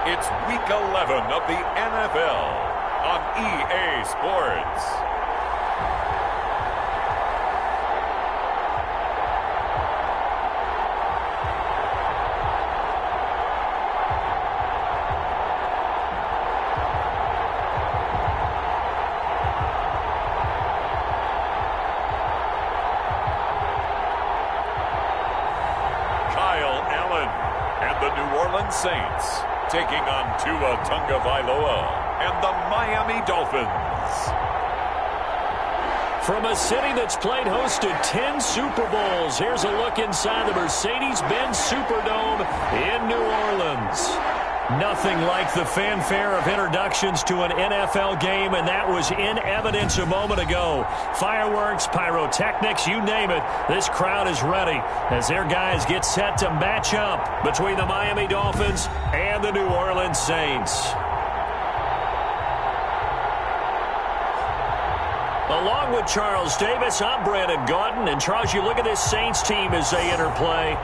It's Week 11 of the NFL on EA Sports. Saints taking on Tua Tagovailoa and the Miami Dolphins. From a city that's played host to 10 Super Bowls, here's a look inside the Mercedes-Benz Superdome in New Orleans. Nothing like the fanfare of introductions to an NFL game, and that was in evidence a moment ago. Fireworks, pyrotechnics, you name it. This crowd is ready as their guys get set to match up between the Miami Dolphins and the New Orleans Saints. Along with Charles Davis, I'm Brandon Gaudin. And Charles, you look at this Saints team as they enter play.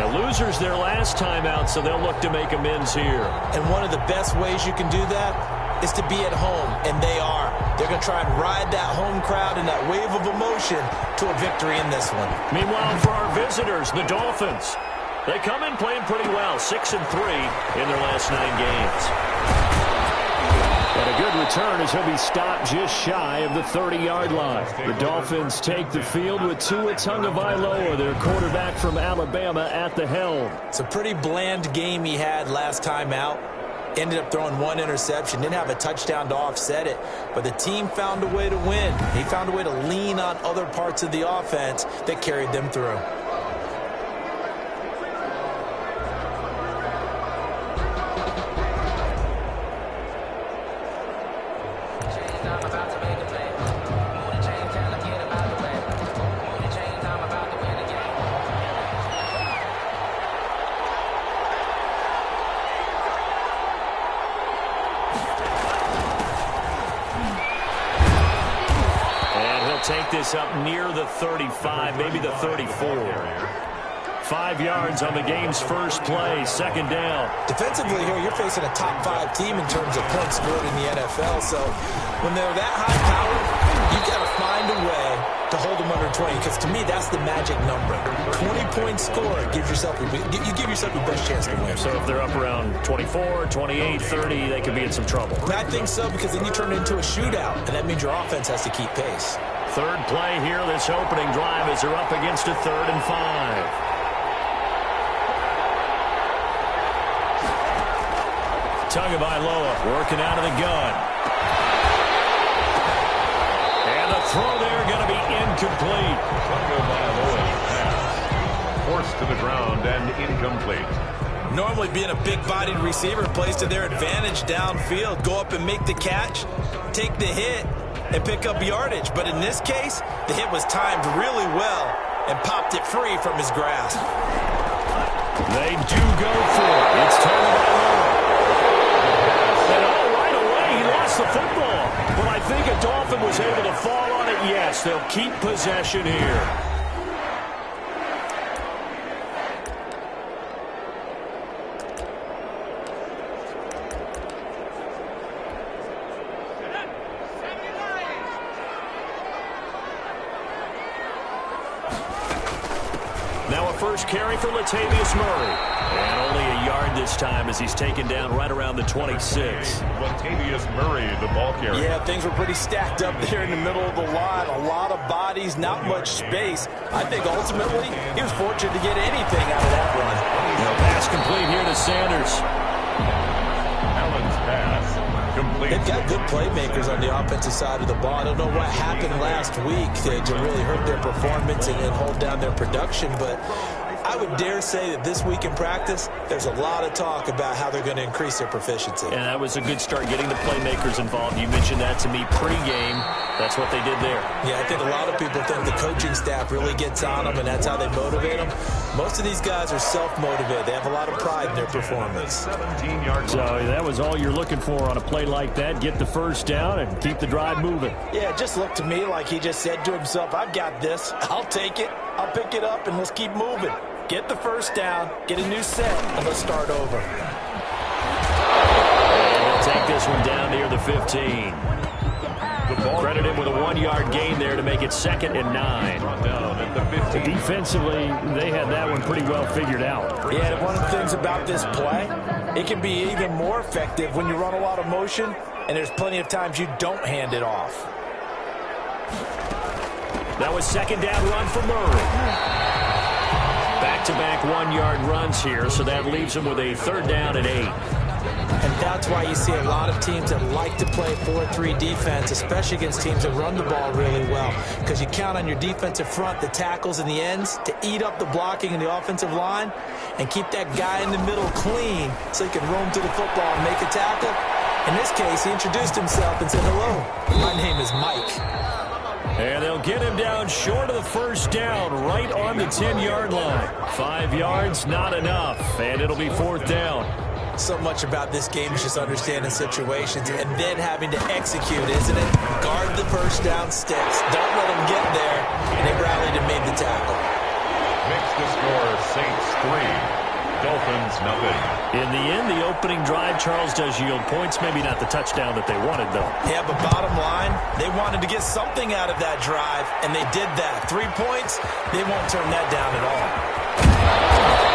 The losers their last time out, so they'll look to make amends here. And one of the best ways you can do that is to be at home, and they are. They're going to try and ride that home crowd and that wave of emotion to a victory in this one. Meanwhile, for our visitors, the Dolphins, they come in playing pretty well, 6-3 in their last 9 games. And a good return as he'll be stopped just shy of the 30-yard line. The Dolphins take the field with Tua Tagovailoa, their quarterback from Alabama, at the helm. It's a pretty bland game he had last time out. Ended up throwing 1 interception. Didn't have a touchdown to offset it. But the team found a way to win. He found a way to lean on other parts of the offense that carried them through. Take this up near the 35, maybe the 34. 5 yards on the game's first play, second down. Defensively here, you're facing a top 5 team in terms of points scored in the NFL. So when they're that high powered, you've got to find a way to hold them under 20. Because to me, that's the magic number. 20-point score gives yourself you give yourself your best chance to win. So if they're up around 24, 28, 30, they could be in some trouble. I think so, because then you turn it into a shootout, and that means your offense has to keep pace. Third play here, this opening drive, as they're up against a 3rd and 5. Tagovailoa working out of the gun. And the throw there going to be incomplete. Tagovailoa's pass forced to the ground and incomplete. Normally being a big-bodied receiver plays to their advantage downfield. Go up and make the catch, take the hit, and pick up yardage. But in this case, the hit was timed really well and popped it free from his grasp. They do go for it. It's Tagovailoa. And right away, he lost the football. But I think a Dolphin was able to fall on it. Yes, they'll keep possession here. First carry for Latavius Murray. And only a yard this time as he's taken down right around the 26. Latavius Murray, the ball carrier. Yeah, things were pretty stacked up there in the middle of the line. A lot of bodies, not much space. I think ultimately he was fortunate to get anything out of that run. Pass complete here to Sanders. Allen's pass complete. They've got good playmakers on the offensive side of the ball. I don't know what happened last week to really hurt their performance and hold down their production, but I would dare say that this week in practice, there's a lot of talk about how they're going to increase their proficiency. And that was a good start getting the playmakers involved. You mentioned that to me pregame. That's what they did there. Yeah, I think a lot of people think the coaching staff really gets on them, and that's how they motivate them. Most of these guys are self-motivated. They have a lot of pride in their performance. 17-yard. So that was all you're looking for on a play like that. Get the first down and keep the drive moving. Yeah, it just looked to me like he just said to himself, I've got this. I'll take it. I'll pick it up, and let's keep moving. Get the first down, get a new set, and let's start over. 15. Credit him with a 1-yard gain there to make it 2nd and 9. Down at the 15. Defensively, they had that one pretty well figured out. Yeah, and one of the things about this play, it can be even more effective when you run a lot of motion, and there's plenty of times you don't hand it off. That was 2nd down run for Murray. Back-to-back 1-yard runs here, so that leaves him with a 3rd down and 8. And that's why you see a lot of teams that like to play 4-3 defense, especially against teams that run the ball really well, because you count on your defensive front, the tackles and the ends, to eat up the blocking in the offensive line and keep that guy in the middle clean so he can roam to the football and make a tackle. In this case, he introduced himself and said, "Hello, my name is Mike." And they'll get him down short of the 1st down, right on the 10-yard line. 5 yards, not enough, and it'll be 4th down. So much about this game is just understanding situations and then having to execute, isn't it? Guard the 1st down sticks. Don't let them get there. And they rallied and made the tackle. Makes the score Saints 3, Dolphins nothing. In the end, the opening drive, Charles, does yield points. Maybe not the touchdown that they wanted, though. Yeah, but bottom line, they wanted to get something out of that drive, and they did that. 3 points, they won't turn that down at all.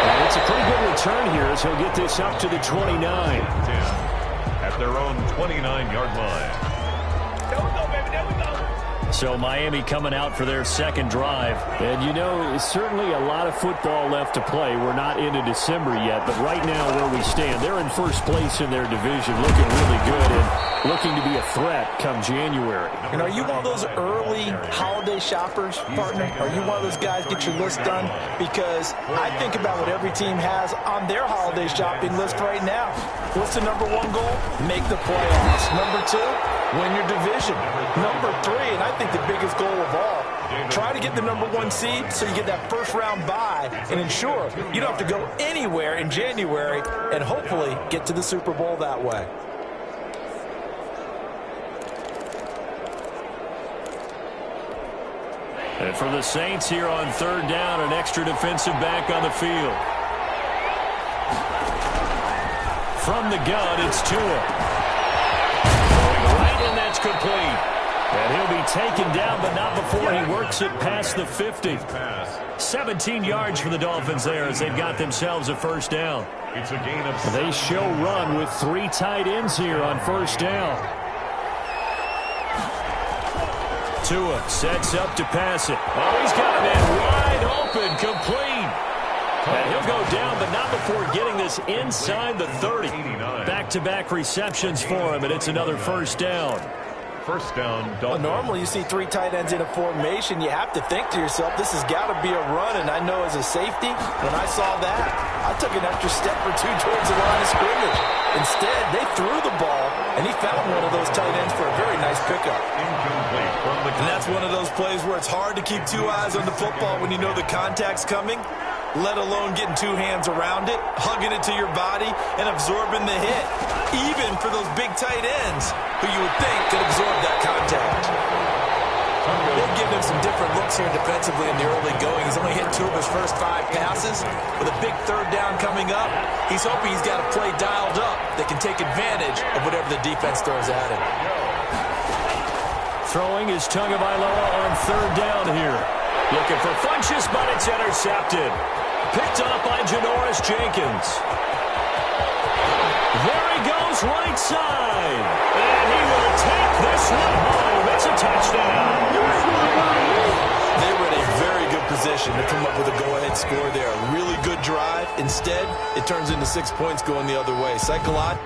And it's a pretty good return here as he'll get this up to the 29. 10 at their own 29-yard line. There we go, baby. There we go. So Miami coming out for their 2nd drive. And, you know, certainly a lot of football left to play. We're not into December yet, but right now where we stand, they're in 1st place in their division, looking really good and looking to be a threat come January. And are you one of those early holiday shoppers, partner? Are you one of those guys get your list done? Because I think about what every team has on their holiday shopping list right now. What's the number 1 goal? Make the playoffs. Number 2, win your division. Number 3, and I think the biggest goal of all, try to get the number 1 seed so you get that 1st round bye and ensure you don't have to go anywhere in January and hopefully get to the Super Bowl that way. And for the Saints here on 3rd down, an extra defensive back on the field. From the gun, it's Tua. Going right, and that's complete. And he'll be taken down, but not before he works it past the 50. 17 yards for the Dolphins there as they've got themselves a 1st down. It's a gain of 6. They show run with 3 tight ends here on 1st down. Tua sets up to pass it. Oh, he's got a man wide open, complete. And he'll go down, but not before getting this inside the 30. Back-to-back receptions for him, and it's another 1st down. 1st down, Well, Dolphins. normally you see 3 tight ends in a formation. You have to think to yourself, this has got to be a run. And I know as a safety, when I saw that, I took an extra step or 2 towards the line of scrimmage. Instead, they threw the ball, and he found one of those tight ends for a very nice pickup. Incomplete from the And that's one of those plays where it's hard to keep 2 eyes on the football when you know the contact's coming, let alone getting 2 hands around it, hugging it to your body, and absorbing the hit, even for those big tight ends who you would think could absorb that contact. They've given him some different looks here defensively in the early going. He's only hit 2 of his first 5 passes. With a big 3rd down coming up, he's hoping he's got a play dialed up that can take advantage of whatever the defense throws at him. Throwing is Tagovailoa on 3rd down here. Looking for Funchess, but it's intercepted. Picked up by Janoris Jenkins. There he goes, right side. And he will take this one home. It's a touchdown. They were in a very good position to come up with a go-ahead score there. A really good drive. Instead, it turns into 6 points going the other way. Psychologically,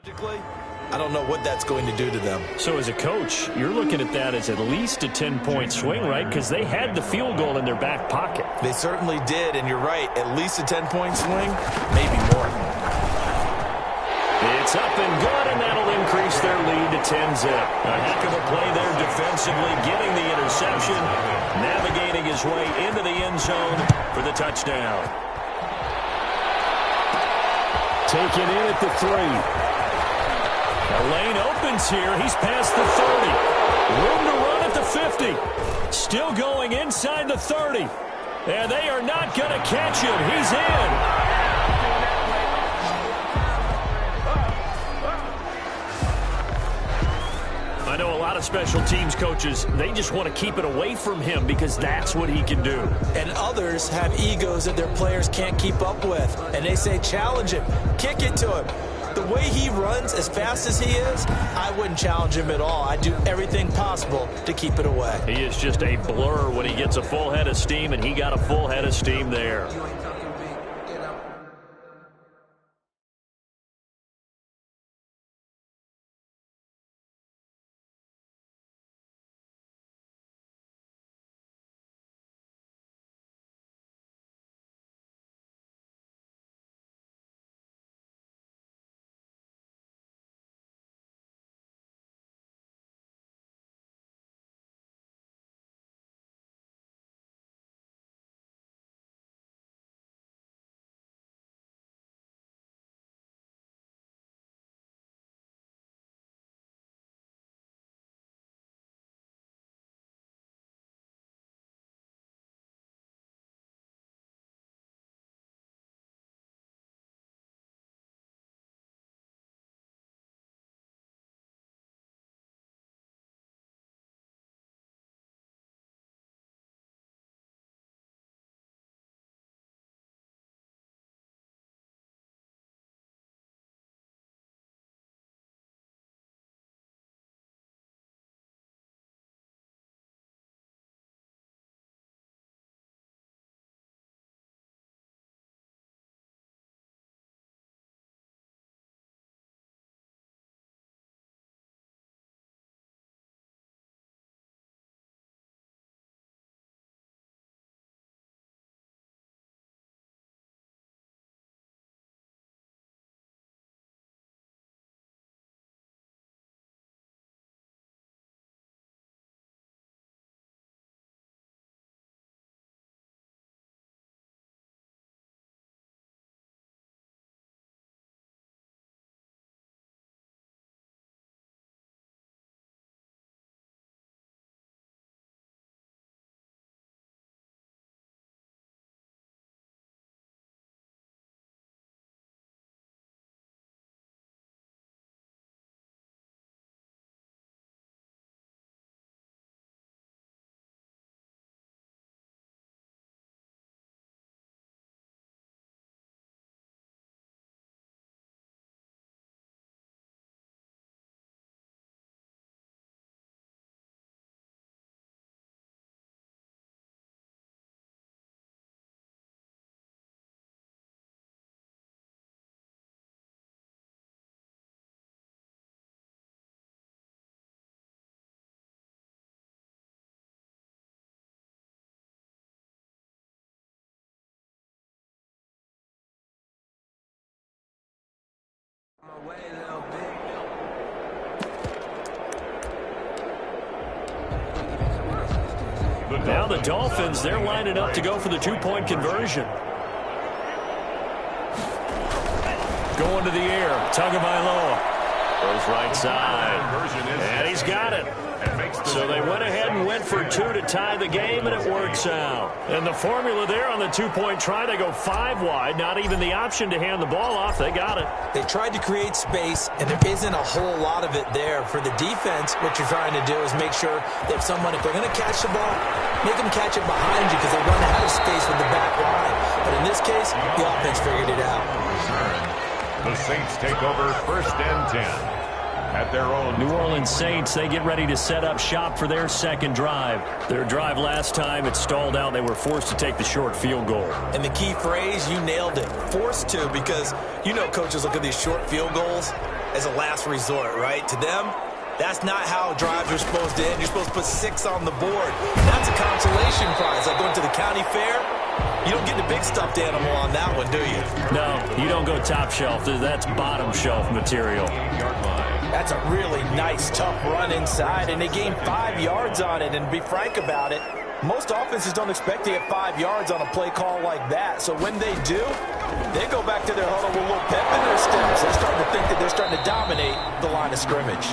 I don't know what that's going to do to them. So as a coach, you're looking at that as at least a 10-point swing, right? Because they had the field goal in their back pocket. They certainly did, and you're right. At least a 10-point swing, maybe more. It's up and good, and that'll increase their lead to 10-zip. A heck of a play there defensively, getting the interception, navigating his way into the end zone for the touchdown. Taken in at the 3. The lane opens here. He's past the 30. Room to run at the 50. Still going inside the 30. And they are not going to catch him. He's in. I know a lot of special teams coaches, they just want to keep it away from him because that's what he can do. And others have egos that their players can't keep up with. And they say, challenge him, kick it to him. The way he runs as fast as he is, I wouldn't challenge him at all. I'd do everything possible to keep it away. He is just a blur when he gets a full head of steam, and he got a full head of steam there. Now the Dolphins, they're lining up to go for the two-point conversion. Going to the air, Tagovailoa. Goes right side, and he's got it. So they went ahead and went for two to tie the game, and it works out. And the formula there on the two-point try, they go 5 wide, not even the option to hand the ball off. They got it. They tried to create space, and there isn't a whole lot of it there. For the defense, what you're trying to do is make sure that someone, if they're going to catch the ball, make them catch it behind you because they run out of space with the back line. But in this case, the offense figured it out. The Saints take over 1st and 10. at their own. New Orleans Saints, they get ready to set up shop for their second drive. Their drive last time, it stalled out. They were forced to take the short field goal. And the key phrase, you nailed it, forced to, because you know coaches look at these short field goals as a last resort, right? To them, that's not how drives are supposed to end. You're supposed to put 6 on the board. That's a consolation prize. Like going to the county fair, you don't get the big stuffed animal on that one, do you? No, you don't go top shelf. That's bottom shelf material. That's a really nice, tough run inside, and they gained 5 yards on it. And to be frank about it, most offenses don't expect to get 5 yards on a play call like that. So when they do, they go back to their huddle with a little pep in their steps. They're starting to think that they're starting to dominate the line of scrimmage.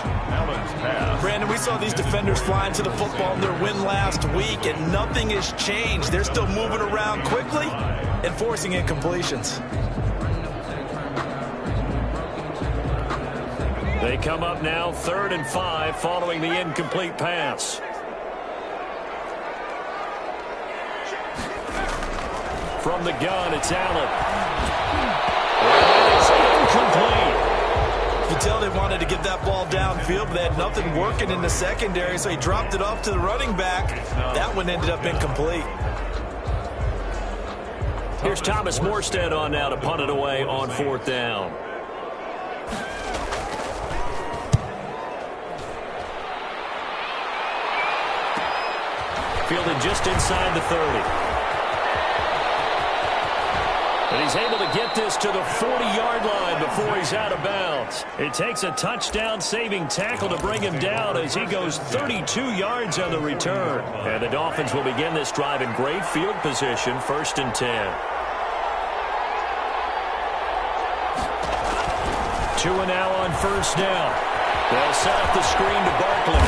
Brandon, we saw these defenders flying to the football in their win last week, and nothing has changed. They're still moving around quickly and forcing incompletions. They come up now 3rd and 5 following the incomplete pass. From the gun, it's Allen. And it's incomplete. You tell they wanted to get that ball downfield, but they had nothing working in the secondary, so he dropped it off to the running back. That one ended up incomplete. Here's Thomas Morstead on now to punt it away on 4th down. Fielded just inside the 30. And he's able to get this to the 40-yard line before he's out of bounds. It takes a touchdown-saving tackle to bring him down as he goes 32 yards on the return. And the Dolphins will begin this drive in great field position, 1st and 10. 2 and now on 1st down. They'll set up the screen to Barkley.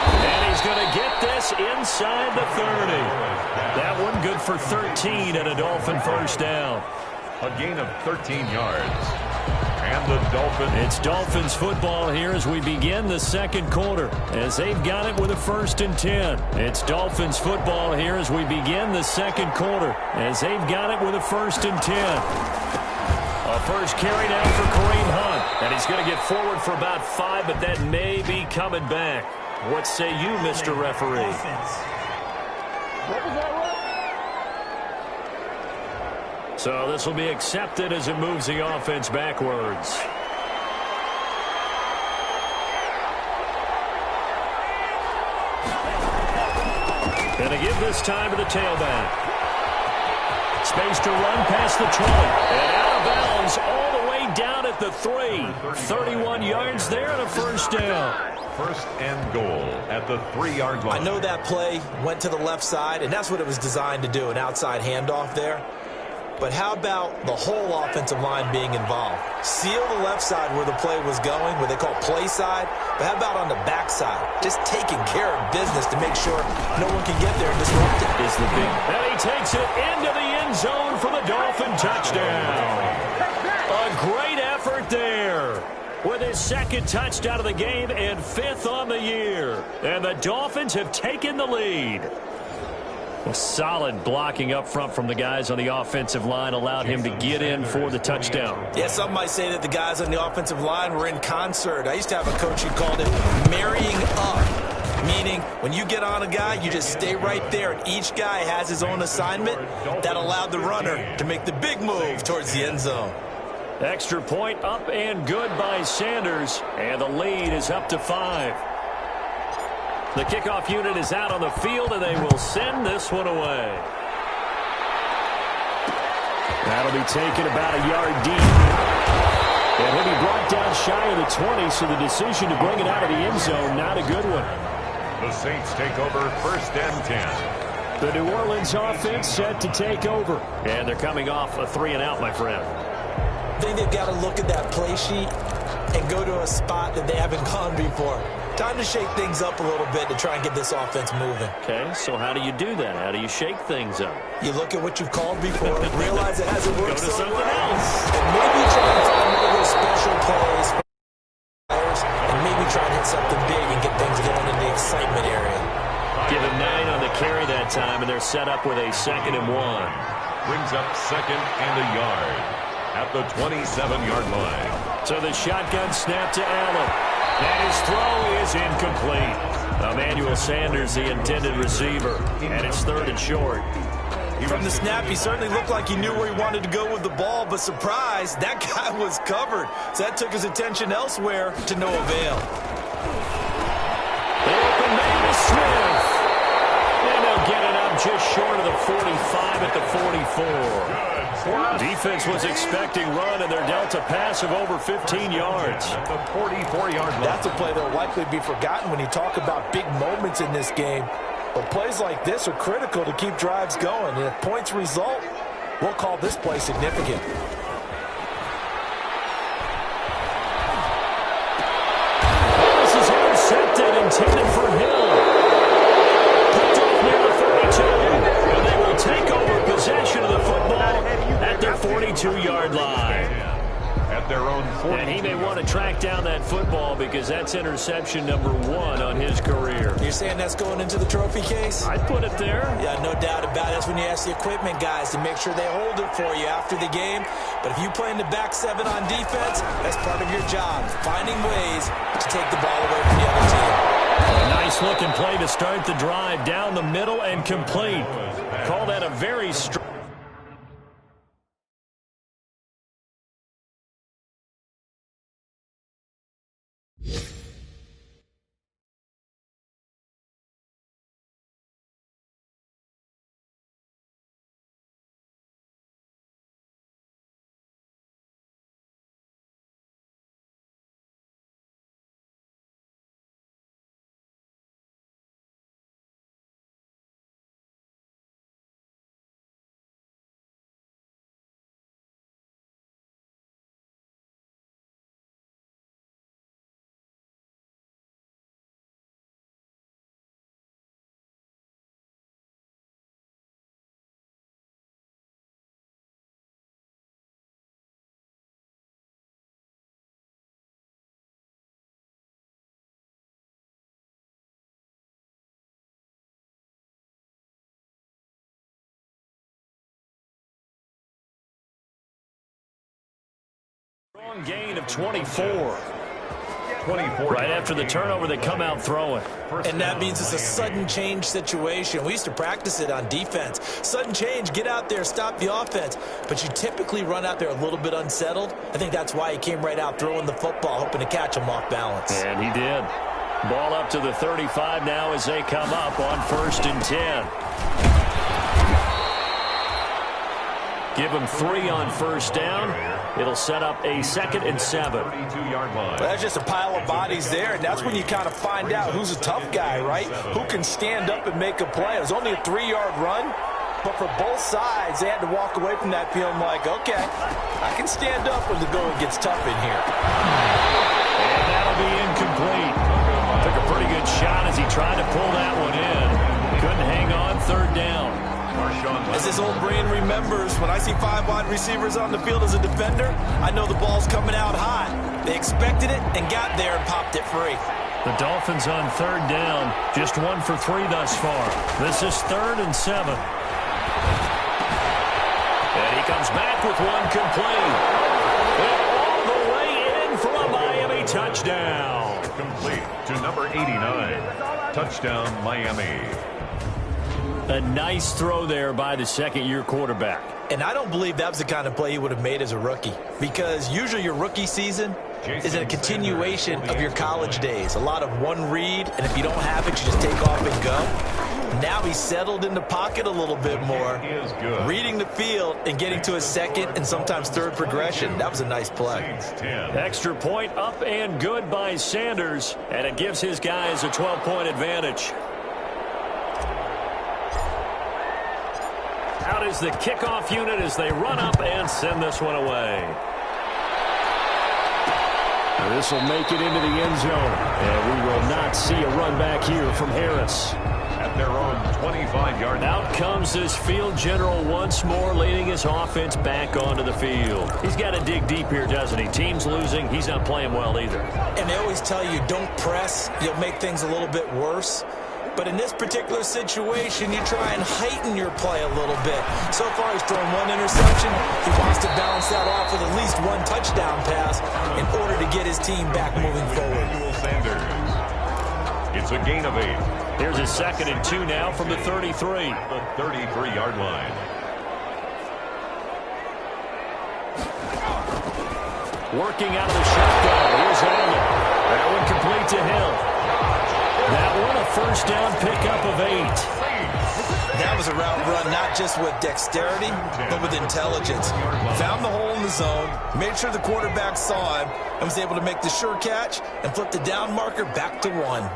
And he's going to get this inside the 30. That one good for 13 and a Dolphin 1st down. A gain of 13 yards. And the Dolphins. It's Dolphins football here as we begin the second quarter, as they've got it with a 1st and 10. It's Dolphins football here as we begin the second quarter, as they've got it with a 1st and 10. A first carry now for Kareem Hunt. And he's going to get forward for about 5, but that may be coming back. What say you, Mr. Referee? So this will be accepted as it moves the offense backwards. Going to give this time to the tailback. Space to run past the 20. And out of bounds all the way down at the 3. 31 yards there and a 1st down. 1st and goal at the 3-yard line. I know that play went to the left side, and that's what it was designed to do, an outside handoff there. But how about the whole offensive line being involved? Seal the left side where the play was going, what they call play side. But how about on the back side? Just taking care of business to make sure no one can get there and disrupt it. Is the big. And he takes it into the end zone for the Dolphin touchdown. A great effort there. With his 2nd touchdown of the game and 5th on the year. And the Dolphins have taken the lead. A solid blocking up front from the guys on the offensive line allowed him to get in for the touchdown. Yeah, some might say that the guys on the offensive line were in concert. I used to have a coach who called it marrying up. Meaning, when you get on a guy, you just stay right there, and each guy has his own assignment. That allowed the runner to make the big move towards the end zone. Extra point up and good by Sanders, and the lead is up to 5. The kickoff unit is out on the field, and they will send this one away. That'll be taken about a yard deep. And he'll be brought down shy of the 20, so the decision to bring it out of the end zone, not a good one. The Saints take over 1st and 10. The New Orleans offense set to take over. And they're coming off a 3-and-out, my friend. I think they've got to look at that play sheet and go to a spot that they haven't gone before. Time to shake things up a little bit to try and get this offense moving. Okay, so how do you do that? How do you shake things up? You look at what you've called before, realize it hasn't worked Go to so something well, else. and maybe try and find one of those special plays for players, and maybe try and hit something big and get things going in the excitement area. Give him 9 on the carry that time, and they're set up with a 2nd and 1. Brings up 2nd and a yard at the 27-yard line. So the shotgun snap to Allen. And his throw is incomplete. Emmanuel Sanders, the intended receiver, and it's 3rd and short. From the snap, he certainly looked like he knew where he wanted to go with the ball, but surprise, that guy was covered. So that took his attention elsewhere to no avail. They open man to Smith. And they'll get it up just short of the 45 at the 44. Defense was expecting run, and they're dealt a pass of over 15 yards. At the 44-yard line. That's a play that will likely be forgotten when you talk about big moments in this game. But plays like this are critical to keep drives going. And if points result, we'll call this play significant. This is intercepted, intended for Hill. Picked off near the 32. And they will take over possession of the football at their 42-yard line. At their own 40. And he may want to track down that football because that's interception number 1 on his career. You're saying that's going into the trophy case? I'd put it there. Yeah, no doubt about it. That's when you ask the equipment guys to make sure they hold it for you after the game. But if you play in the back 7 on defense, that's part of your job, finding ways to take the ball away from the other team. A nice-looking play to start the drive down the middle and complete. Call that a very strong. Strong gain of 24. 24. Right after the turnover, they come out throwing. And that means it's a sudden change situation. We used to practice it on defense. Sudden change, get out there, stop the offense. But you typically run out there a little bit unsettled. I think that's why he came right out throwing the football, hoping to catch him off balance. And he did. Ball up to the 35 now as they come up on 1st and 10. Give him 3 on 1st down. It'll set up a 2nd and 7. 32-yard line. Well, that's just a pile of bodies there, and that's when you kind of find out who's a tough guy, right? Who can stand up and make a play. It was only a 3-yard run, but for both sides, they had to walk away from that feeling like, okay, I can stand up when the going gets tough in here. And that'll be incomplete. Took a pretty good shot as he tried to pull that one in. Couldn't hang on, 3rd down. As this old brain remembers, when I see 5 wide receivers on the field as a defender, I know the ball's coming out hot. They expected it and got there and popped it free. The Dolphins on 3rd down, just 1 for 3 thus far. This is 3rd and 7. And he comes back with one complete. And all the way in for a Miami touchdown. Complete to number 89. Touchdown, Miami. A nice throw there by the 2nd-year quarterback. And I don't believe that was the kind of play he would have made as a rookie, because usually your rookie season is a continuation of your college days. A lot of one read, and if you don't have it, you just take off and go. Now he's settled in the pocket a little bit more, reading the field and getting to his 2nd and sometimes 3rd progression. That was a nice play. Extra point up and good by Sanders, and it gives his guys a 12-point advantage. Out is the kickoff unit as they run up and send this one away. This will make it into the end zone, and we will not see a run back here from Harris. At their own 25-yard line. Out comes this field general once more, leading his offense back onto the field. He's got to dig deep here, doesn't he? Team's losing. He's not playing well either. And they always tell you, don't press. You'll make things a little bit worse. But in this particular situation, you try and heighten your play a little bit. So far, he's thrown one interception. He wants to balance that off with at least one touchdown pass in order to get his team back moving forward. It's a gain of 8. Here's a 2nd and 2 now from the 33. The 33-yard line. Working out of the shotgun. Here's Allen. That one complete to Hill. That one a first down pickup of 8. That was a route run not just with dexterity, but with intelligence. Found the hole in the zone, made sure the quarterback saw him, and was able to make the sure catch and flip the down marker back to 1.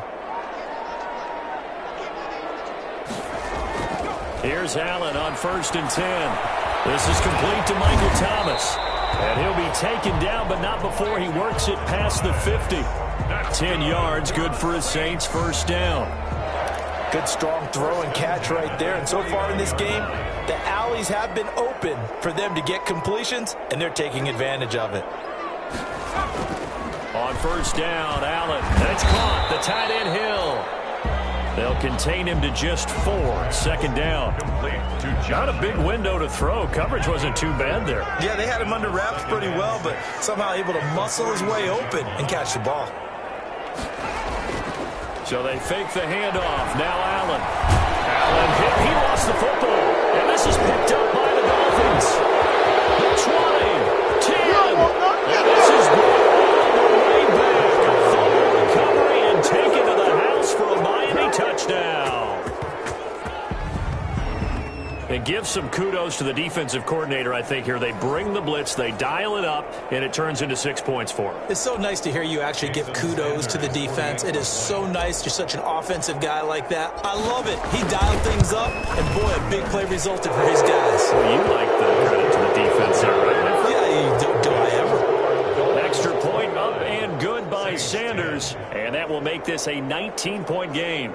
Here's Allen on 1st and 10. This is complete to Michael Thomas. And he'll be taken down, but not before he works it past the 50. 10 yards, good for his Saints, first down. Good strong throw and catch right there. And so far in this game, the alleys have been open for them to get completions, and they're taking advantage of it. On first down, Allen. That's caught. The tight end Hill. They'll contain him to just 4. 2nd down. Not a big window to throw. Coverage wasn't too bad there. Yeah, they had him under wraps pretty well, but somehow able to muscle his way open and catch the ball. So they fake the handoff. Now Allen. Allen hit. He lost the football. And this is picked up by the Dolphins. 20, 10. And this is brought all the way back. A fumble recovery and taken to the house for a Miami touchdown. And give some kudos to the defensive coordinator, I think, here. They bring the blitz, they dial it up, and it turns into 6 points for them. It's so nice to hear you actually give kudos to the defense. It is so nice. You're such an offensive guy like that. I love it. He dialed things up, and boy, a big play resulted for his guys. Well, you like the credit to the defense there, right? Yeah, do I ever? Extra point up and good by Sanders, and that will make this a 19-point game.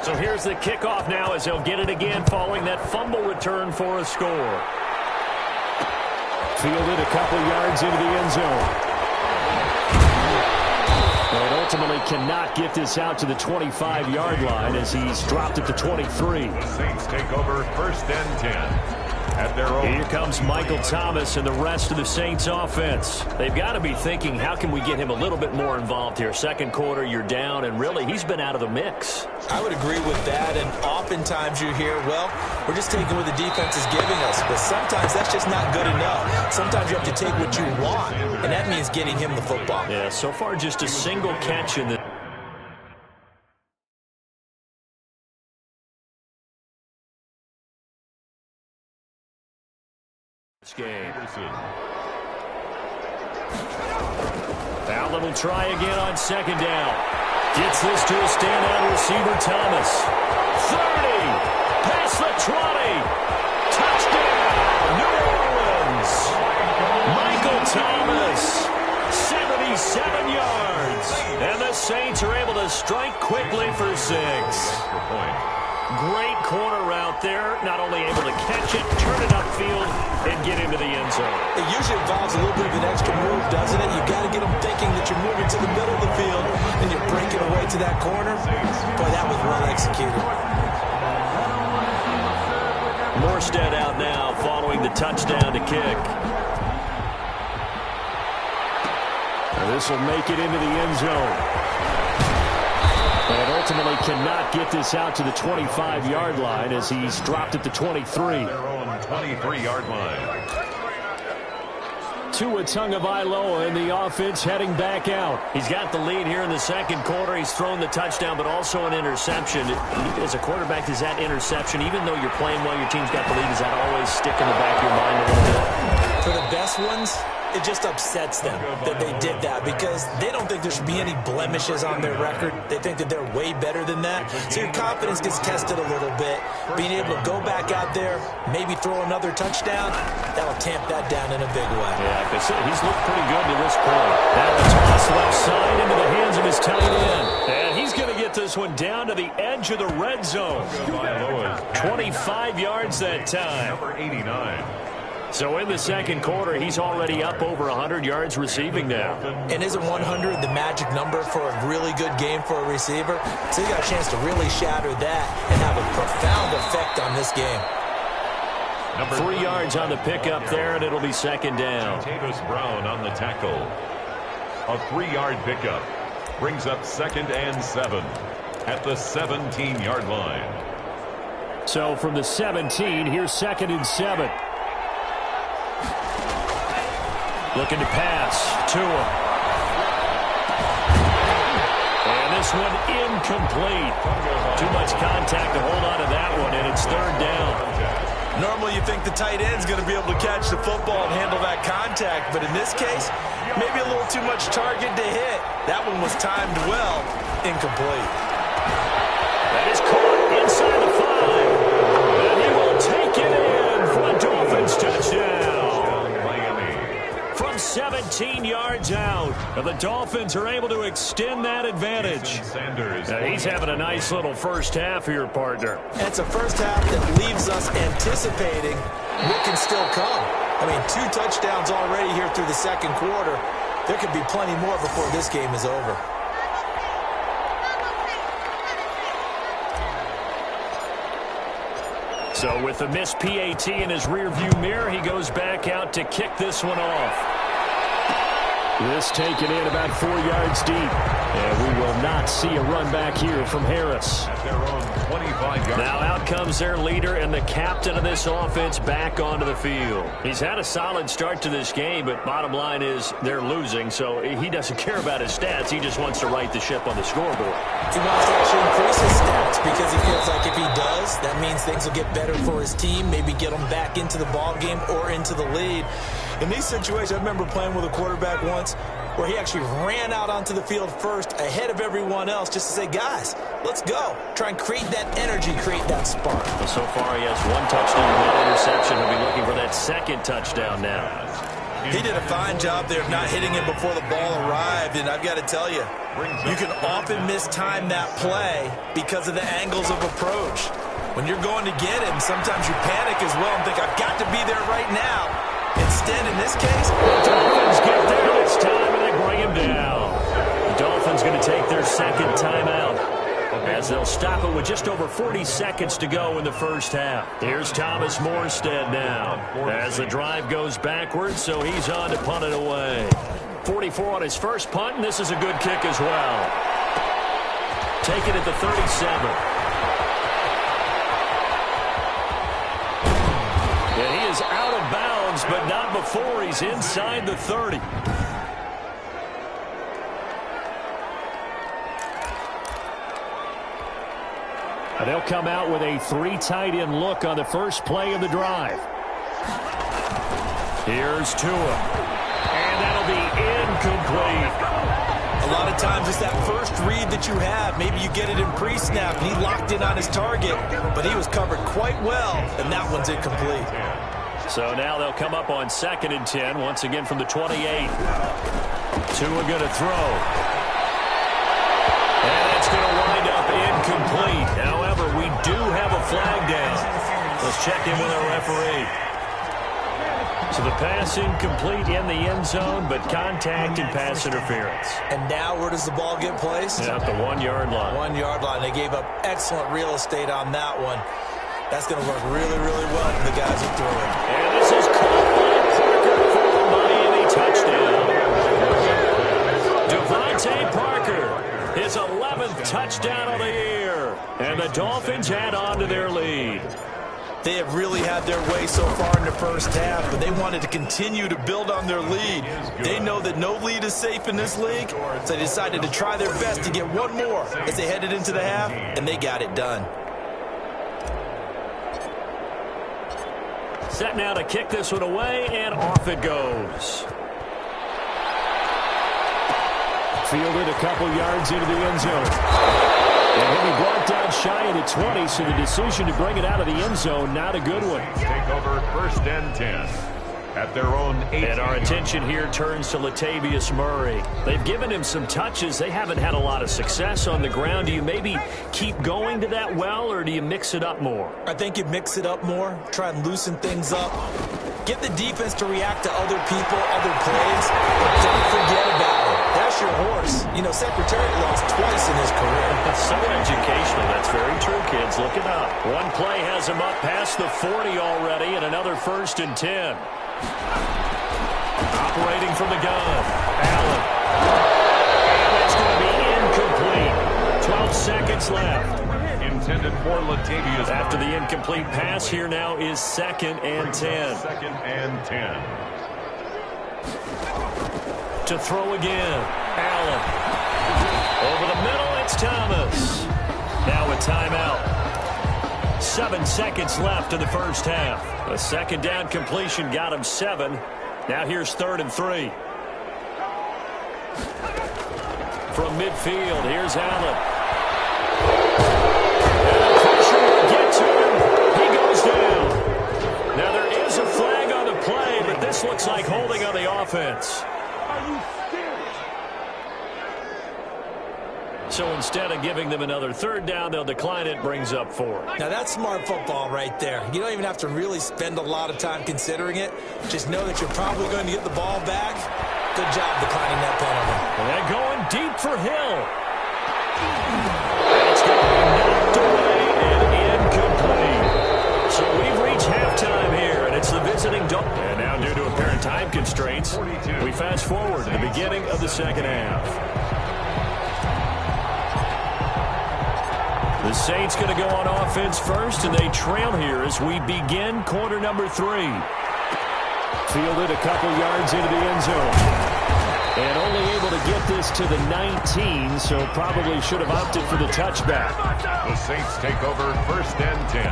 So here's the kickoff now as they'll get it again following that fumble return for a score. Fielded a couple yards into the end zone. And ultimately cannot get this out to the 25-yard line as he's dropped it to 23. The Saints take over 1st and 10. At their own. Here comes Michael Thomas and the rest of the Saints offense. They've got to be thinking, how can we get him a little bit more involved here? 2nd quarter, you're down, and really, he's been out of the mix. I would agree with that, and oftentimes you hear, well, we're just taking what the defense is giving us, but sometimes that's just not good enough. Sometimes you have to take what you want, and that means getting him the football. Yeah, so far just a single catch in the game. Allen will try again on 2nd down. Gets this to a standout receiver, Thomas. 30. Past the 20. Touchdown, New Orleans. Michael Thomas. 77 yards. And the Saints are able to strike quickly for 6. Great corner route there. Not only able to catch it, turn it upfield, and get into the end zone. It usually involves a little bit of an extra move, doesn't it? You've got to get them thinking that you're moving to the middle of the field, and you're breaking away to that corner. Boy, that was well executed. Morstead out now following the touchdown to kick. This will make it into the end zone. And ultimately cannot get this out to the 25-yard line as he's dropped it to 23. Their own 23-yard line. Tua Tagovailoa in the offense heading back out. He's got the lead here in the 2nd quarter. He's thrown the touchdown, but also an interception. As a quarterback, does that interception, even though you're playing well, your team's got the lead, does that always stick in the back of your mind a little bit? For the best ones, it just upsets them that they did that because they don't think there should be any blemishes on their record. They think that they're way better than that. So your confidence gets tested a little bit. Being able to go back out there, maybe throw another touchdown, that'll tamp that down in a big way. Yeah, like I said, he's looked pretty good to this point. That toss left side into the hands of his tight end. And he's going to get this one down to the edge of the red zone. 25 yards that time. Number 89. So in the second quarter, he's already up over 100 yards receiving now. And isn't 100 the magic number for a really good game for a receiver? So he got a chance to really shatter that and have a profound effect on this game. 3 yards on the pickup there, and it'll be second down. Brown on the tackle. A 3-yard pickup brings up 2nd and 7 at the 17-yard line. So from the 17, here's 2nd and 7. Looking to pass. Tua. And this one incomplete. Too much contact to hold on to that one, and it's 3rd down. Normally you think the tight end's going to be able to catch the football and handle that contact, but in this case, maybe a little too much target to hit. That one was timed well. Incomplete. That is caught inside the 5. And he will take it in for a Dolphins touchdown. 17 yards out. And the Dolphins are able to extend that advantage. He's having a nice little first half here, partner. And it's a first half that leaves us anticipating what can still come. I mean, 2 touchdowns already here through the second quarter. There could be plenty more before this game is over. So with the missed PAT in his rearview mirror, he goes back out to kick this one off. This taken in about 4 yards deep. And we will not see a run back here from Harris. At their own 25-yard. Now out comes their leader and the captain of this offense back onto the field. He's had a solid start to this game, but bottom line is they're losing, so he doesn't care about his stats. He just wants to right the ship on the scoreboard. He wants to actually increase his stats because he feels like if he does, that means things will get better for his team, maybe get them back into the ball game or into the lead. In these situations, I remember playing with a quarterback once where he actually ran out onto the field first ahead of everyone else just to say, guys, let's go. Try and create that energy, create that spark. Well, so far he has 1 touchdown, 1 interception. He'll be looking for that 2nd touchdown now. He did a fine job there of not hitting him before the ball arrived, and I've got to tell you, you can often mistime that play because of the angles of approach. When you're going to get him, sometimes you panic as well and think, I've got to be there right now. Instead, in this case, the Dolphins get there this time and they bring him down. The Dolphins going to take their 2nd timeout as they'll stop it with just over 40 seconds to go in the first half. Here's Thomas Morstead now as the drive goes backwards, so he's on to punt it away. 44 on his first punt, and this is a good kick as well. Taken at the 37. And he is out of bounds, but not before he's inside the 30. And they'll come out with a 3 tight end look on the first play of the drive. Here's Tua. And that'll be incomplete. A lot of times it's that first read that you have. Maybe you get it in pre-snap, and he locked in on his target, but he was covered quite well, and that one's incomplete. So now they'll come up on 2nd and 10, once again from the 28. Tua going to throw. And it's going to wind up incomplete. However, we do have a flag down. Let's check in with our referee. So the pass incomplete in the end zone, but contact and pass interference. And now where does the ball get placed? At the 1-yard line. 1-yard line. They gave up excellent real estate on that one. That's going to work really, really well for the guys who threw it. And this is caught by Parker for a Miami touchdown. Devontae Parker, his 11th touchdown of the year. And the Dolphins add on to their lead. They have really had their way so far in the first half, but they wanted to continue to build on their lead. They know that no lead is safe in this league, so they decided to try their best to get one more as they headed into the half, and they got it done. Set now to kick this one away, and off it goes. Fielded a couple yards into the end zone. And he'll be brought down shy of the 20, so the decision to bring it out of the end zone, not a good one. Take over 1st and 10. at their own 18. And our attention here turns to Latavius Murray. They've given him some touches. They haven't had a lot of success on the ground. Do you maybe keep going to that well, or do you mix it up more? I think you mix it up more, try and loosen things up. Get the defense to react to other people, other plays, but don't forget about it. That's your horse. You know, Secretariat lost twice in his career. That's so educational. That's very true, kids. Look it up. One play has him up past the 40 already, and another 1st and 10. Operating from the gun, Allen. And it's going to be incomplete. 12 seconds left. Intended for Latavius. After the incomplete pass, here now is 2nd and 10. 2nd and 10. To throw again, Allen. Over the middle, it's Thomas. Now a timeout. 7 seconds left in the first half. A 2nd down completion got him 7. Now here's 3rd and 3. From midfield, here's Allen. And the pressure will get to him. He goes down. Now there is a flag on the play, but this looks like holding on the offense. So instead of giving them another 3rd down, they'll decline it, brings up 4. Now, that's smart football right there. You don't even have to really spend a lot of time considering it. Just know that you're probably going to get the ball back. Good job declining that penalty. And they're going deep for Hill. It's going to be knocked away and incomplete. So we've reached halftime here, and it's the visiting dog. And now, due to apparent time constraints, we fast forward to the beginning of the 2nd half. The Saints going to go on offense first, and they trail here as we begin quarter number 3. Fielded a couple yards into the end zone. And only able to get this to the 19, so probably should have opted for the touchback. The Saints take over 1st and 10.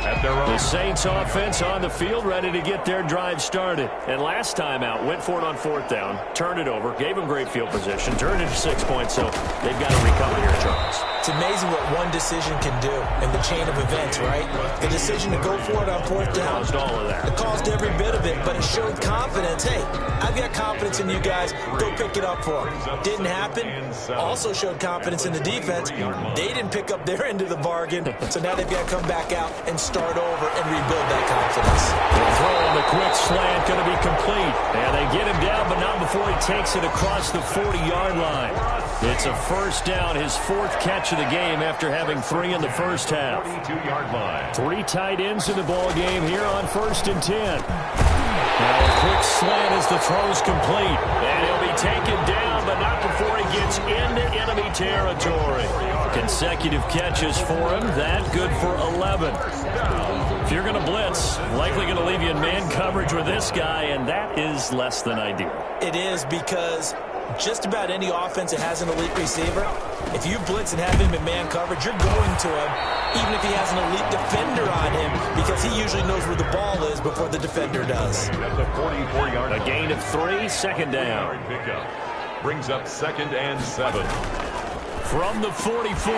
At their own. The Saints offense on the field, ready to get their drive started. And last time out, went for it on 4th down, turned it over, gave them great field position, turned it to 6 points, so they've got to recover here, Charles. It's amazing what one decision can do in the chain of events, right? The decision to go for it on 4th down. Caused all of that. It caused every bit of it, but it showed confidence. Hey, I've got confidence in you guys. Go pick it up for them. Didn't happen. Also showed confidence in the defense. They didn't pick up their end of the bargain, so now they've got to come back out and start over and rebuild that confidence. The throw on the quick slant going to be complete. And they get him down, but not before he takes it across the 40-yard line. It's a 1st down, his 4th catch of the game after having 3 in the first half. 42-yard line. 3 tight ends in the ball game here on 1st and 10. Now a quick slant as the throw's complete. And he'll be taken down, but not before he gets into enemy territory. Consecutive catches for him. That good for 11. If you're going to blitz, likely going to leave you in man coverage with this guy, and that is less than ideal. It is, because just about any offense that has an elite receiver, if you blitz and have him in man coverage, you're going to him, even if he has an elite defender on him, because he usually knows where the ball is before the defender does. At the 44-yard A gain of 3, 2nd down. pickup. Brings up 2nd and 7. From the 44.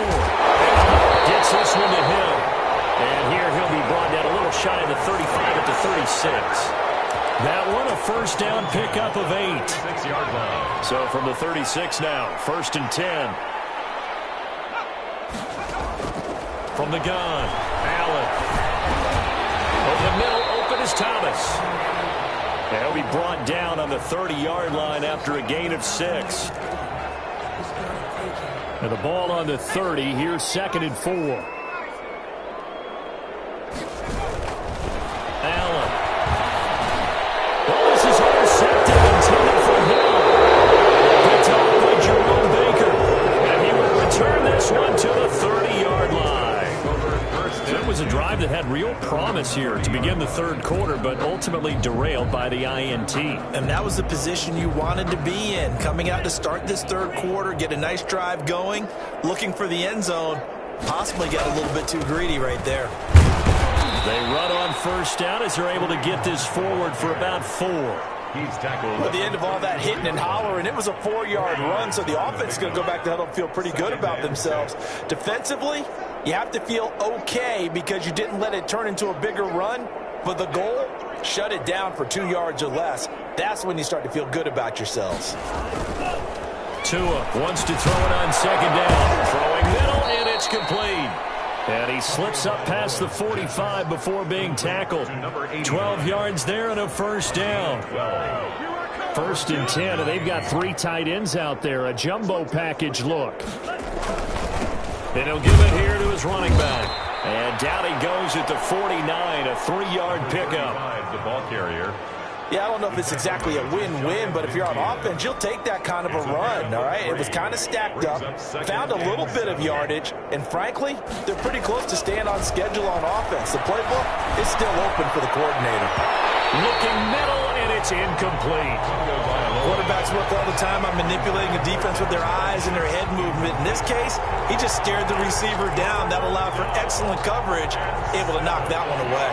Gets this one to Hill. And here he'll be brought down a little shy of the 35 at the 36. That one a 1st down pickup of 8. 6-yard line. So from the 36 now, 1st and 10. From the gun, Allen. Over the middle, open is Thomas. And he'll be brought down on the 30-yard line after a gain of 6. And the ball on the 30, here's 2nd and 4. Allen. Oh, this is intercepted, intended for Hill. Picked off by Jerome Baker. And he will return this one to the 30-yard line. It was a drive that had real promise here to begin the 3rd quarter, but ultimately derailed by the INT. And that was the position you wanted to be in, coming out to start this 3rd quarter, get a nice drive going, looking for the end zone. Possibly got a little bit too greedy right there. They run on 1st down as they're able to get this forward for about 4. He's tackled. At the end of all that hitting and hollering, it was a 4-yard run, so the offense is going to go back to huddle and feel pretty good about themselves. Defensively, you have to feel okay because you didn't let it turn into a bigger run, but the goal shut it down for 2 yards or less. That's when you start to feel good about yourselves. Tua wants to throw it on second down. Throwing middle, and it's complete. And he slips up past the 45 before being tackled. 12 yards there and a first down. 1st and 10, and they've got 3 tight ends out there. A jumbo package look. And he'll give it here to his running back. And down he goes at the 49, a 3-yard pickup. The ball carrier. Yeah, I don't know if it's exactly a win-win, but if you're on offense, you'll take that kind of a run, all right? It was kind of stacked up, found a little bit of yardage, and frankly, they're pretty close to staying on schedule on offense. The playbook is still open for the coordinator. Looking middle, and it's incomplete. Quarterbacks work all the time on manipulating the defense with their eyes and their head movement. In this case, he just stared the receiver down. That allowed for excellent coverage, able to knock that one away.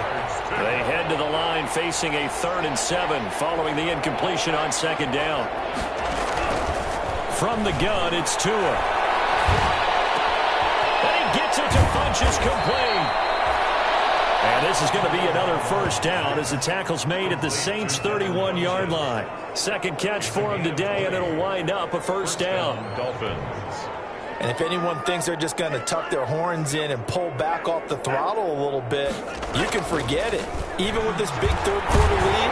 They head to the line facing a 3rd and 7 following the incompletion on second down. From the gun, it's Tua. And he gets it to Funchess complete. And this is going to be another first down as the tackle's made at the Saints' 31-yard line. Second catch for him today, and it'll wind up a first down. Dolphins. And if anyone thinks they're just going to tuck their horns in and pull back off the throttle a little bit, you can forget it. Even with this big third-quarter lead.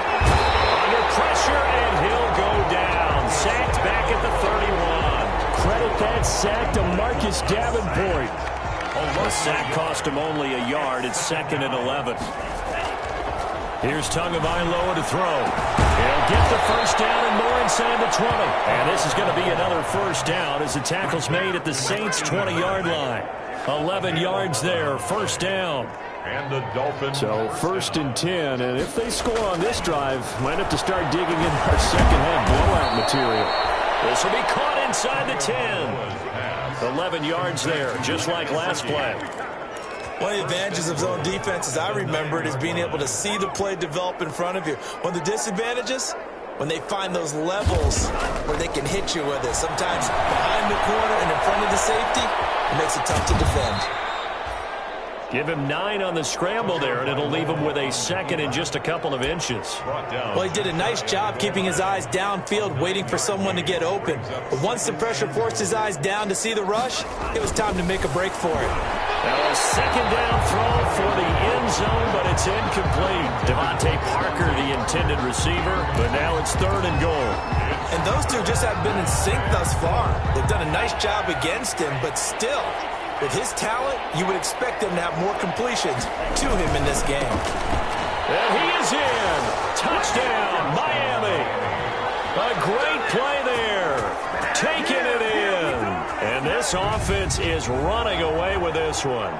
Under pressure, and he'll go down. Sacked back at the 31. Credit that sack to Marcus Davenport. The sack cost him only a yard. It's 2nd and 11. Here's Tagovailoa to throw. He'll get the first down and more inside the 20. And this is going to be another first down as the tackle's made at the Saints' 20-yard line. 11 yards there, first down. And the Dolphins. So 1st and 10, and if they score on this drive, might have to start digging in our second-half blowout material. This will be caught inside the 10. 11 yards there, just like last play. One of the advantages of zone defense, as I remember it, is being able to see the play develop in front of you. One of the disadvantages, when they find those levels where they can hit you with it. Sometimes behind the corner and in front of the safety, it makes it tough to defend. Give him 9 on the scramble there, and it'll leave him with a 2nd and just a couple of inches. Well, he did a nice job keeping his eyes downfield, waiting for someone to get open. But once the pressure forced his eyes down to see the rush, it was time to make a break for it. Now a second down throw for the end zone, but it's incomplete. Devontae Parker, the intended receiver, but now it's 3rd and goal. And those two just haven't been in sync thus far. They've done a nice job against him, but still, with his talent, you would expect them to have more completions to him in this game. And he is in. Touchdown, Miami. A great play there. Taking it in. And this offense is running away with this one.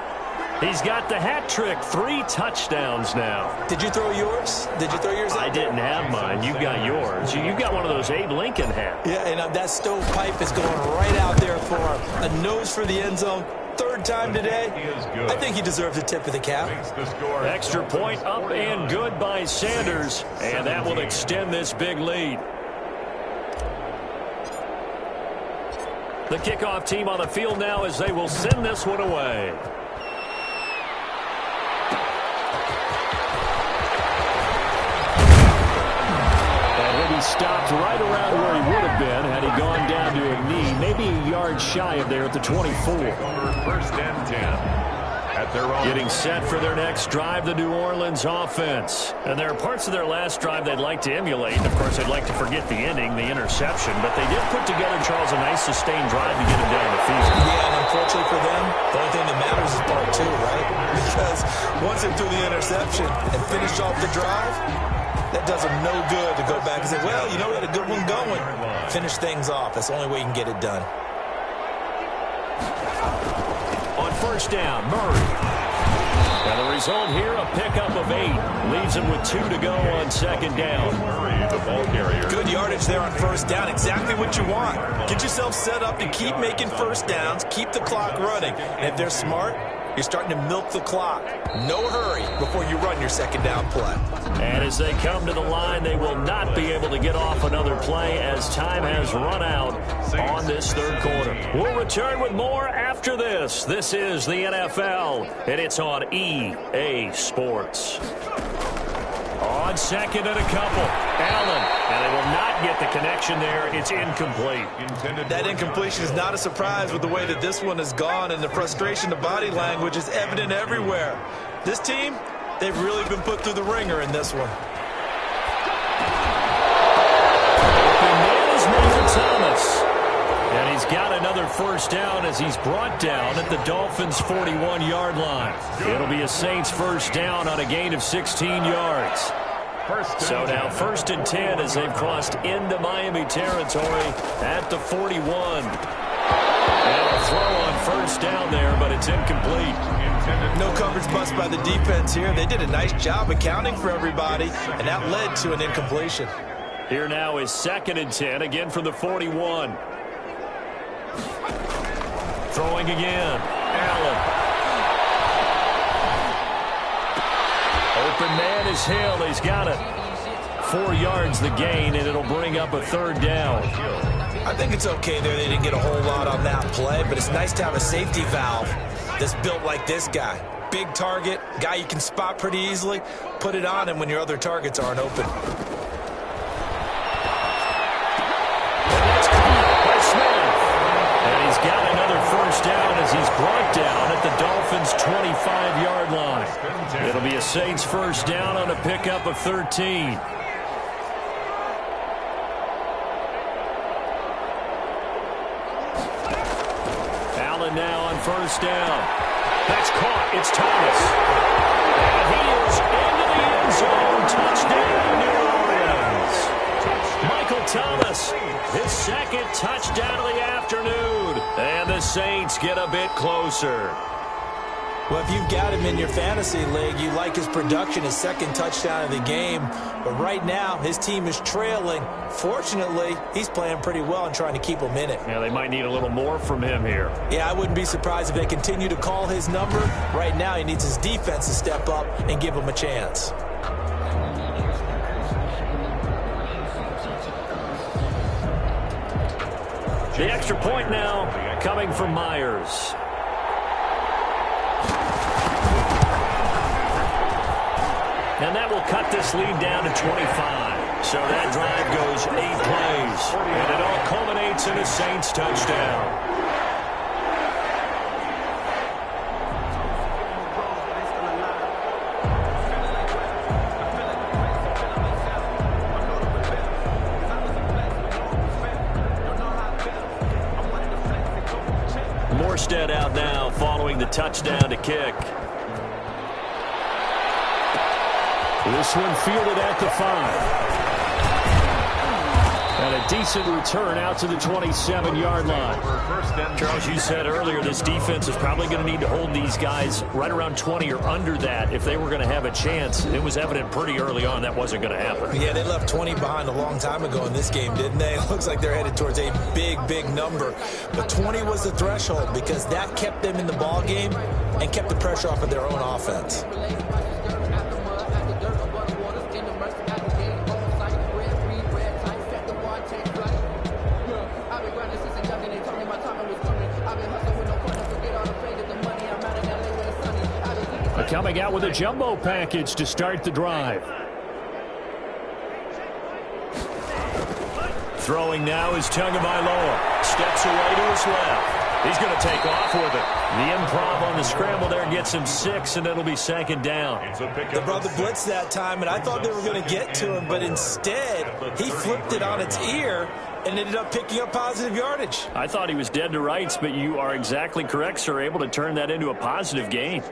He's got the hat trick, 3 touchdowns now. Did you throw yours? Did you throw yours out? I didn't have mine. You've got yours. You've got one of those Abe Lincoln hats. Yeah, and that stovepipe is going right out there for him. A nose for the end zone. 3rd time today. I think he deserves a tip of the cap. Extra point up and good by Sanders. And that will extend this big lead. The kickoff team on the field now as they will send this one away. He stopped right around where he would have been had he gone down to a knee, maybe a yard shy of there at the 24. 1st and 10. At their own. Getting set for their next drive, the New Orleans offense. And there are parts of their last drive they'd like to emulate. And, of course, they'd like to forget the ending, the interception. But they did put together, Charles, a nice sustained drive to get him down the field. Yeah, and unfortunately for them, the only thing that matters is part 2, right? Because once they threw the interception and finished off the drive, that does them no good to go back and say, well, you know, we had a good one going. Finish things off. That's the only way you can get it done. On first down, Murray. And the result here, a pickup of 8. Leaves him with 2 to go on second down. Murray, the ball carrier. Good yardage there on first down. Exactly what you want. Get yourself set up to keep making first downs. Keep the clock running. And if they're smart, you're starting to milk the clock. No hurry before you run your second down play. And as they come to the line, they will not be able to get off another play as time has run out on this 3rd quarter. We'll return with more after this. This is the NFL, and it's on EA Sports. On second and a couple. Allen. And they will not get the connection there. It's incomplete. That incompletion is not a surprise with the way that this one has gone, and the frustration, the body language is evident everywhere. This team, they've really been put through the ringer in this one. Thomas. And he's got another first down as he's brought down at the Dolphins' 41-yard line. It'll be a Saints first down on a gain of 16 yards. So now 1st and 10 as they've crossed into Miami territory at the 41. And a throw on first down there, but it's incomplete. No coverage bust by the defense here. They did a nice job accounting for everybody, and that led to an incompletion. Here now is 2nd and 10, again from the 41. Throwing again. Allen. Open man is Hill. He's got it. 4 yards the gain, and it'll bring up a 3rd down. I think it's okay there. They didn't get a whole lot on that play, but it's nice to have a safety valve that's built like this guy. Big target, guy you can spot pretty easily. Put it on him when your other targets aren't open. Got another first down as he's brought down at the Dolphins' 25-yard line. It'll be a Saints first down on a pickup of 13. Allen now on first down. That's caught. It's Thomas. And he is into the end zone. Touchdown, New Orleans. Michael Thomas, his 2nd touchdown of the afternoon. And the Saints get a bit closer. Well, if you've got him in your fantasy league, you like his production, his 2nd touchdown of the game. But right now, his team is trailing. Fortunately, he's playing pretty well and trying to keep them in it. Yeah, they might need a little more from him here. Yeah, I wouldn't be surprised if they continue to call his number. Right now, he needs his defense to step up and give him a chance. The extra point now coming from Myers. And that will cut this lead down to 25. So that drive goes 8 plays. And it all culminates in a Saints touchdown. Morstead out now following the touchdown to kick. This one fielded at the 5. And a decent return out to the 27-yard line. Charles, you said earlier this defense is probably going to need to hold these guys right around 20 or under that if they were going to have a chance. It was evident pretty early on that wasn't going to happen. Yeah, they left 20 behind a long time ago in this game, didn't they? It looks like they're headed towards a big, big number. But 20 was the threshold because that kept them in the ball game and kept the pressure off of their own offense. Coming out with a jumbo package to start the drive. Throwing now is Tagovailoa. Steps away to his left. He's going to take off with it. The improv on the scramble there gets him 6, and it'll be 2nd down. They brought the blitz that time, and I thought they were going to get to him, but instead he flipped it on its ear and ended up picking up positive yardage. I thought he was dead to rights, but you are exactly correct, sir. Able to turn that into a positive gain.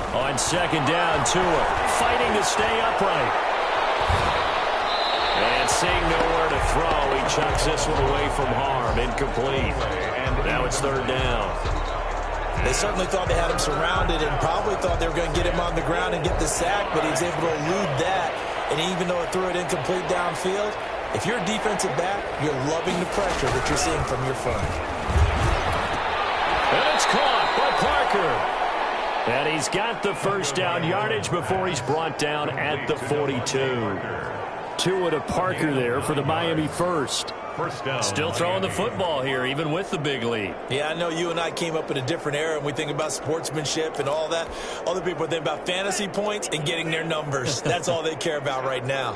On 2nd down, Tua fighting to stay upright. And seeing nowhere to throw, he chucks this one away from harm. Incomplete. And now it's 3rd down. They certainly thought they had him surrounded and probably thought they were going to get him on the ground and get the sack, but he was able to elude that. And even though it threw it incomplete downfield, if you're a defensive back, you're loving the pressure that you're seeing from your front. And it's caught by Parker. And he's got the first down yardage before he's brought down at the 42. Tua to Parker there for the Miami first. Still throwing the football here, even with the big lead. Yeah, I know you and I came up in a different era, and we think about sportsmanship and all that. Other people think about fantasy points and getting their numbers. That's all they care about right now.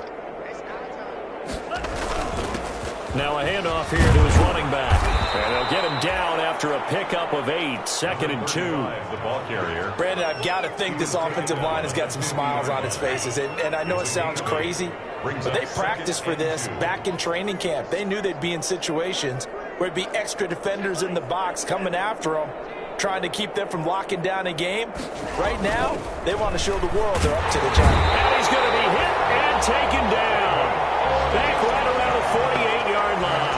Now a handoff here to his running back. And they'll get him down after a pickup of 8, 2nd and 2. The ball carrier. Brandon, I've got to think this offensive line has got some smiles on its faces. And I know it sounds crazy, but they practiced for this back in training camp. They knew they'd be in situations where it'd be extra defenders in the box coming after them, trying to keep them from locking down a game. Right now, they want to show the world they're up to the job. And he's going to be hit and taken down. Back right around the 48-yard line.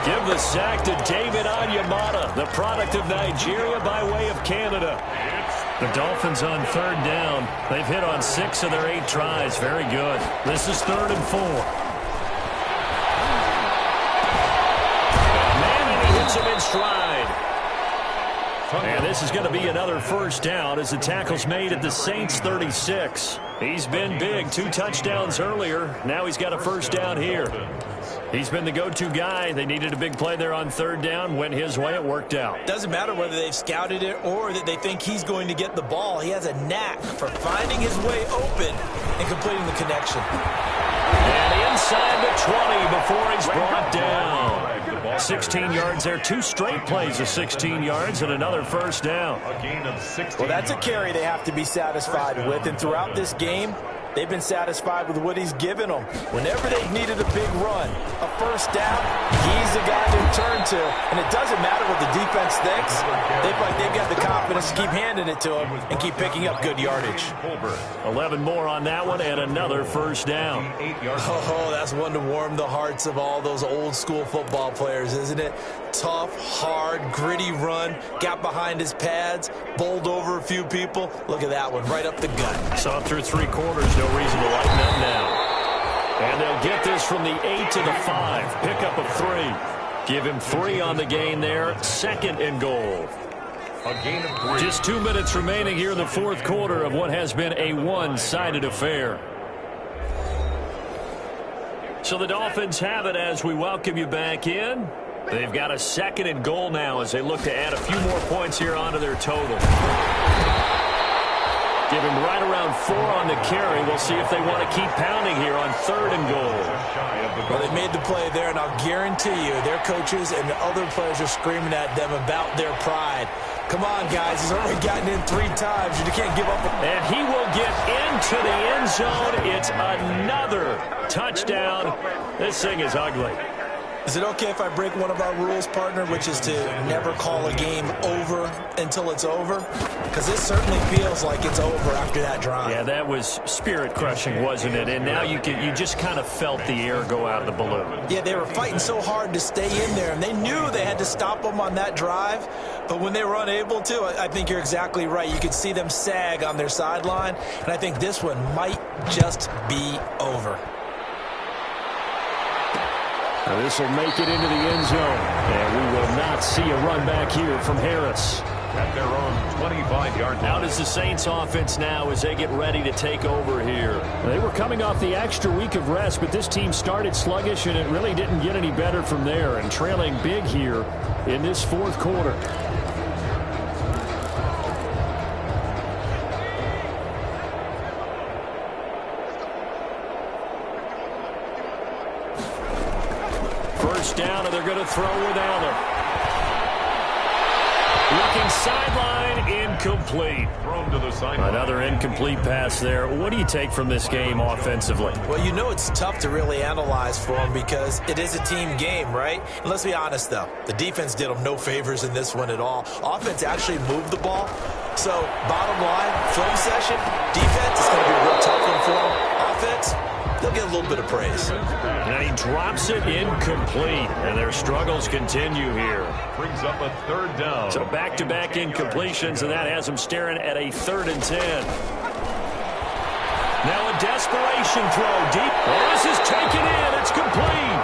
Give the sack to David Onyemata, the product of Nigeria by way of Canada. The Dolphins on 3rd down. They've hit on 6 of their 8 tries. Very good. This is 3rd and 4. Manning hits him in stride. And this is going to be another first down as the tackle's made at the Saints 36. He's been big. 2 touchdowns earlier. Now he's got a first down here. He's been the go-to guy. They needed a big play there on 3rd down. Went his way. It worked out. Doesn't matter whether they've scouted it or that they think he's going to get the ball. He has a knack for finding his way open and completing the connection. And inside the 20 before he's brought down. 16 yards there. 2 straight plays of 16 yards and another first down. A gain of 16. Well, that's a carry they have to be satisfied with. And throughout this game, they've been satisfied with what he's given them. Whenever they've needed a big run, a first down, he's the guy to turn to. And it doesn't matter what the defense thinks. They feel like they've got the confidence to keep handing it to him and keep picking up good yardage. 11 more on that one and another first down. Oh, that's one to warm the hearts of all those old school football players, isn't it? Tough, hard, gritty run. Got behind his pads, bowled over a few people. Look at that one, right up the gut. Saw through 3 quarters. No reason to lighten up now. And they'll get this from the 8 to the 5. Pickup of 3. Give him 3 on the gain there. 2nd and goal. A gain of 3. Just 2 minutes remaining here in the 4th quarter of what has been a one-sided affair. So the Dolphins have it as we welcome you back in. They've got a 2nd and goal now as they look to add a few more points here onto their total. Give him right around 4 on the carry. We'll see if they want to keep pounding here on 3rd and goal. Well, they made the play there, and I'll guarantee you their coaches and the other players are screaming at them about their pride. Come on, guys. He's already gotten in 3 times. You can't give up. And he will get into the end zone. It's another touchdown. This thing is ugly. Is it okay if I break one of our rules, partner, which is to never call a game over until it's over? Because this certainly feels like it's over after that drive. Yeah, that was spirit-crushing, wasn't it? And now you just kind of felt the air go out of the balloon. Yeah, they were fighting so hard to stay in there, and they knew they had to stop them on that drive. But when they were unable to, I think you're exactly right. You could see them sag on their sideline, and I think this one might just be over. Now this will make it into the end zone. And we will not see a run back here from Harris. At their own 25-yard line. Out is the Saints offense now as they get ready to take over here. They were coming off the extra week of rest, but this team started sluggish, and it really didn't get any better from there. And trailing big here in this 4th quarter. First down, and they're going to throw with Allen. Looking sideline, incomplete. Thrown to the sideline. Another incomplete pass there. What do you take from this game offensively? Well, you know it's tough to really analyze for them because it is a team game, right? And let's be honest, though. The defense did them no favors in this one at all. Offense actually moved the ball. So, bottom line, film session, defense is going to be a real tough one for them. Offense, they'll get a little bit of praise. And he drops it incomplete. And their struggles continue here. Brings up a 3rd down. So back-to-back incompletions, and that has them staring at a 3rd and 10. Now a desperation throw deep. This is taken in. It's complete.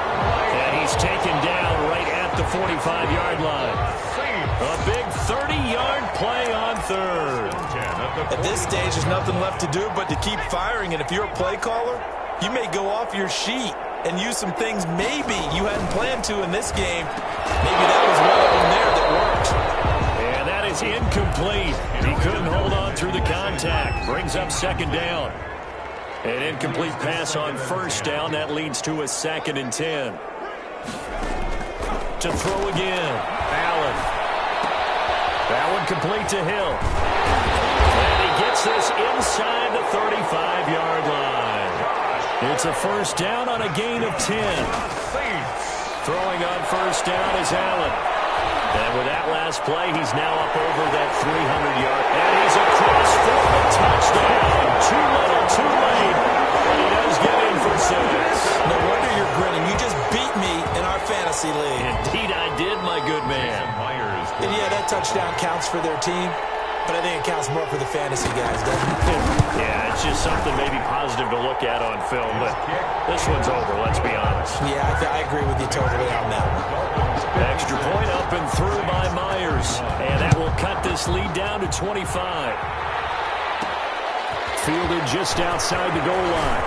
And he's taken down right at the 45-yard line. A big 30-yard play on 3rd. At this stage, there's nothing left to do but to keep firing. And if you're a play caller, you may go off your sheet and use some things maybe you hadn't planned to in this game. Maybe that was one of them there that worked. And that is incomplete. He couldn't hold on through the contact. Brings up second down. An incomplete pass on first down. That leads to a 2nd and 10. To throw again. Allen. That one complete to Hill. And he gets this inside the 35-yard line. It's a first down on a gain of 10. Throwing on first down is Allen. And with that last play, he's now up over that 300-yard. And he's across for the touchdown. Too little, too late. But he does get in for 6. No wonder you're grinning. You just beat me in our fantasy league. Indeed, I did, my good man. And yeah, that touchdown counts for their team, but I think it counts more for the fantasy guys, doesn't it? Yeah, it's just something maybe positive to look at on film, but this one's over, let's be honest. Yeah, I agree with you totally on that one. Extra point up and through by Myers, and that will cut this lead down to 25. Fielded just outside the goal line.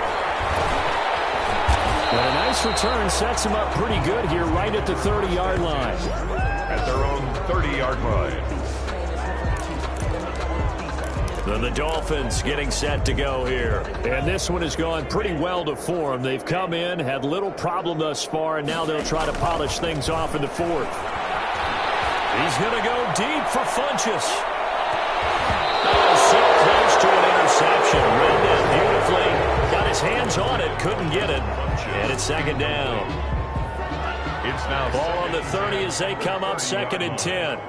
But a nice return sets him up pretty good here right at the 30-yard line. At their own 30-yard line. Then the Dolphins getting set to go here. And this one has gone pretty well to form. They've come in, had little problem thus far, and now they'll try to polish things off in the 4th. He's going to go deep for Funchess. Oh, so close to an interception. Ran that beautifully. Got his hands on it, couldn't get it. And it's 2nd down. It's now ball on the 30 as they come up 2nd and 10.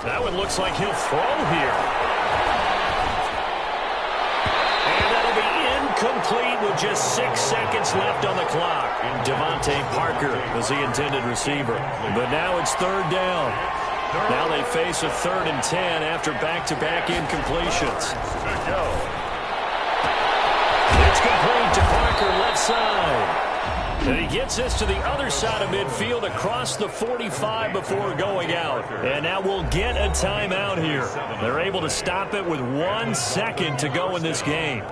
That one looks like he'll throw here. And that'll be incomplete with just 6 seconds left on the clock. Devontae Parker was the intended receiver. But now it's 3rd down. Now they face a 3rd and 10 after back-to-back incompletions. It's complete to Parker, left side. And he gets this to the other side of midfield across the 45 before going out. And now we'll get a timeout here. They're able to stop it with 1 second to go in this game.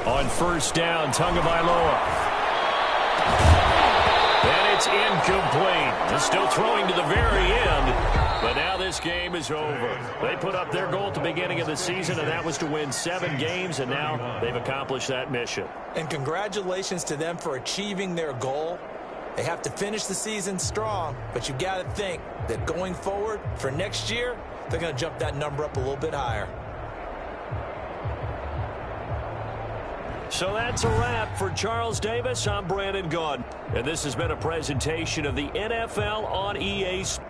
On first down, Tagovailoa. And it's incomplete. They're still throwing to the very end. But now this game is over. They put up their goal at the beginning of the season, and that was to win 7 games, and now they've accomplished that mission. And congratulations to them for achieving their goal. They have to finish the season strong, but you got to think that going forward for next year, they're going to jump that number up a little bit higher. So that's a wrap for Charles Davis. I'm Brandon Gaudin, and this has been a presentation of the NFL on EA Sports.